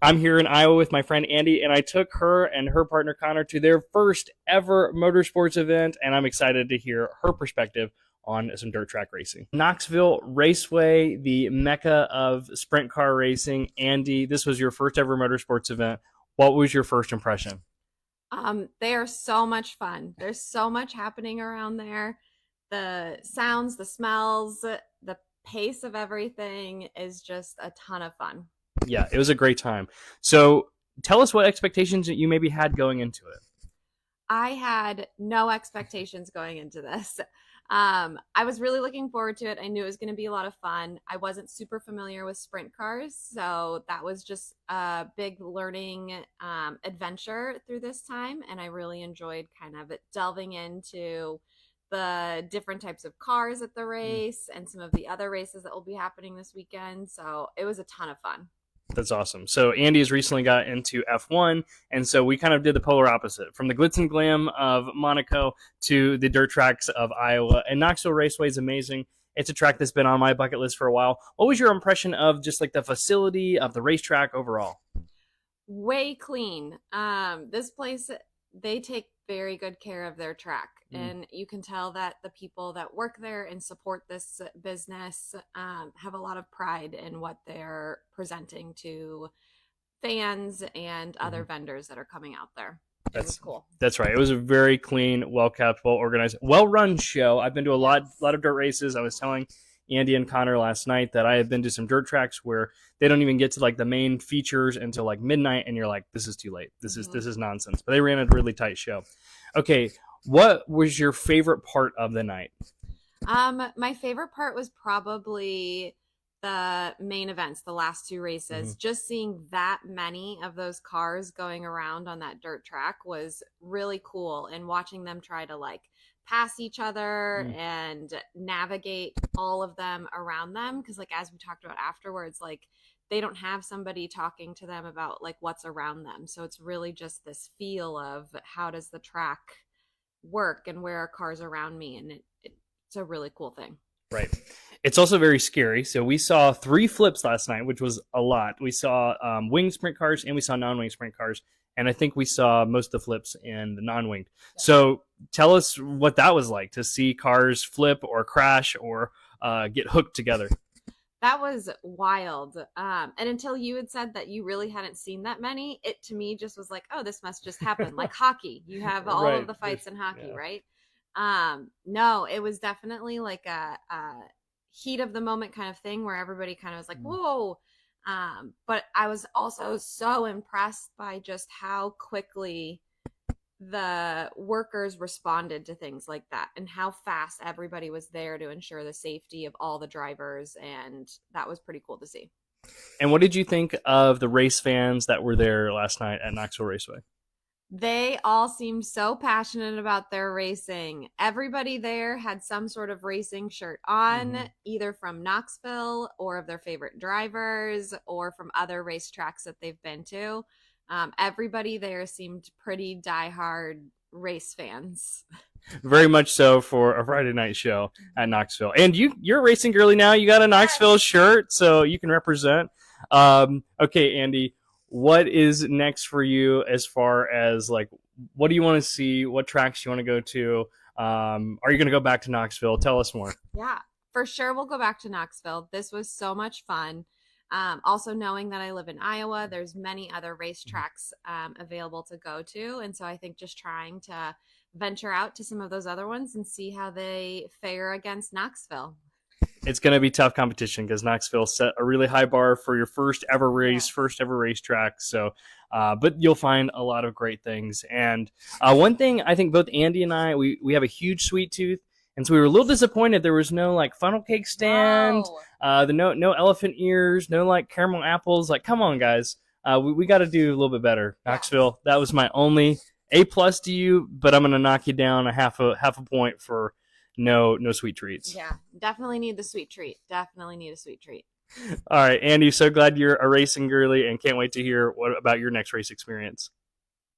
I'm here in Iowa with my friend Andy, and I took her and her partner Connor to their first ever motorsports event, and I'm excited to hear her perspective on some dirt track racing. Knoxville Raceway, the mecca of sprint car racing. Andy, this was your first ever motorsports event. What was your first impression? They are so much fun. There's so much happening around there. The sounds, the smells, the pace of everything is just a ton of fun. Yeah, it was a great time. So tell us what expectations that you maybe had going into it. I had no expectations going into this. I was really looking forward to it. I knew it was going to be a lot of fun. I wasn't super familiar with sprint cars, so that was just a big learning adventure through this time. And I really enjoyed kind of delving into the different types of cars at the race and some of the other races that will be happening this weekend. So it was a ton of fun. That's awesome. So Andy has recently got into F1, and so we kind of did the polar opposite, from the glitz and glam of Monaco to the dirt tracks of Iowa. And Knoxville Raceway is amazing. It's a track that's been on my bucket list for a while. What was your impression of just like the facility of the racetrack overall? Way clean. This place, they take very good care of their track, Mm. and you can tell that the people that work there and support this business have a lot of pride in what they're presenting to fans and other Mhm. vendors that are coming out there. It was That's cool. that's right. It was a very clean, well kept, well organized, well run show. I've been to a Yes. lot of dirt races. I was telling Andy and Connor last night that I have been to some dirt tracks where they don't even get to like the main features until like midnight, and you're like, this is too late. Hmm. This is nonsense. But they ran a really tight show. Okay, what was your favorite part of the night? My favorite part was probably the main events, the last two Mm-hmm. races. Just seeing that many of those cars going around on that dirt track was really cool. And watching them try to like pass each other Mm-hmm. and navigate all of them around them. Cause, like, as we talked about afterwards, like, they don't have somebody talking to them about like what's around them. So it's really just this feel of how does the track work and where are cars around me. And it's a really cool thing. Right. It's also very scary. So we saw three flips last night, which was a lot. We saw winged sprint cars and we saw non-winged sprint cars, and I think we saw most of the flips in the non-winged. So tell us what that was like to see cars flip or crash or get hooked together. That was wild. And until you had said that you really hadn't seen that many, it to me just was like, oh, this must just happen. Like hockey, you have all of Right. the fights in hockey, Yeah. right? No, it was definitely like a heat of the moment kind of thing where everybody kind of was like, whoa. But I was also so impressed by just how quickly the workers responded to things like that and how fast everybody was there to ensure the safety of all the drivers, and that was pretty cool to see. And what did you think of the race fans that were there last night at Knoxville Raceway? They all seemed so passionate about their racing. Everybody there had some sort of racing shirt on, Mm-hmm. either from Knoxville or of their favorite drivers or from other racetracks that they've been to. Everybody there seemed pretty diehard race fans. Very much so for a Friday night show at Knoxville. And you're a racing girly now. You got a Knoxville Yes. shirt, so you can represent. Okay, Andy, what is next for you as far as like what do you want to see? What tracks do you want to go to? Are you going to go back to Knoxville? Tell us more. Yeah, for sure. We'll go back to Knoxville. This was so much fun. Also, knowing that I live in Iowa, there's many other racetracks available to go to. And so I think just trying to venture out to some of those other ones and see how they fare against Knoxville. It's going to be tough competition because Knoxville set a really high bar for your first ever race, Yes. first ever racetrack. So, but you'll find a lot of great things. And one thing I think both Andy and I, we have a huge sweet tooth. And so we were a little disappointed there was no like funnel cake stand, No. the no elephant ears, no like caramel apples. Like, come on, guys, we got to do a little bit better. Yes. Knoxville, that was my only A+ to you, but I'm gonna knock you down a half a point for no sweet treats. Yeah. Definitely need the sweet treat. Definitely need a sweet treat. All right, Andy, so glad you're a racing girly and can't wait to hear what about your next race experience.